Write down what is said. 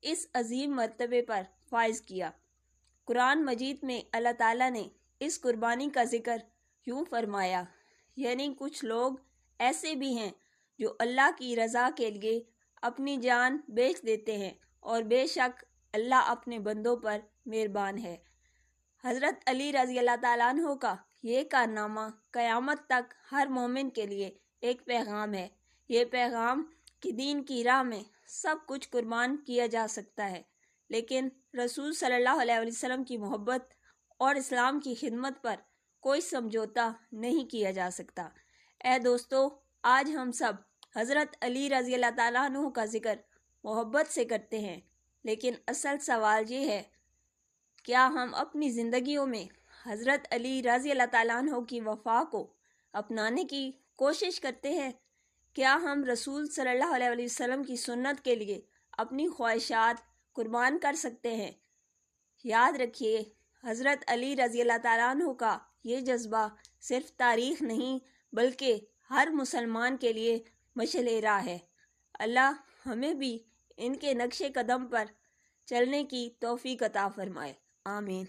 اس عظیم مرتبے پر فائز کیا۔ قرآن مجید میں اللہ تعالیٰ نے اس قربانی کا ذکر یوں فرمایا، یعنی کچھ لوگ ایسے بھی ہیں جو اللہ کی رضا کے لیے اپنی جان بیچ دیتے ہیں، اور بے شک اللہ اپنے بندوں پر مہربان ہے۔ حضرت علی رضی اللہ تعالیٰ عنہ کا یہ کارنامہ قیامت تک ہر مومن کے لیے ایک پیغام ہے۔ یہ پیغام کہ دین کی راہ میں سب کچھ قربان کیا جا سکتا ہے، لیکن رسول صلی اللہ علیہ وسلم کی محبت اور اسلام کی خدمت پر کوئی سمجھوتا نہیں کیا جا سکتا۔ اے دوستو، آج ہم سب حضرت علی رضی اللہ تعالیٰ عنہ کا ذکر محبت سے کرتے ہیں، لیکن اصل سوال یہ ہے، کیا ہم اپنی زندگیوں میں حضرت علی رضی اللہ تعالیٰ عنہ کی وفا کو اپنانے کی کوشش کرتے ہیں؟ کیا ہم رسول صلی اللہ علیہ وسلم کی سنت کے لیے اپنی خواہشات قربان کر سکتے ہیں؟ یاد رکھیے، حضرت علی رضی اللہ تعالیٰ عنہ کا یہ جذبہ صرف تاریخ نہیں بلکہ ہر مسلمان کے لیے مشعل راہ ہے۔ اللہ ہمیں بھی ان کے نقش قدم پر چلنے کی توفیق عطا فرمائے، آمین۔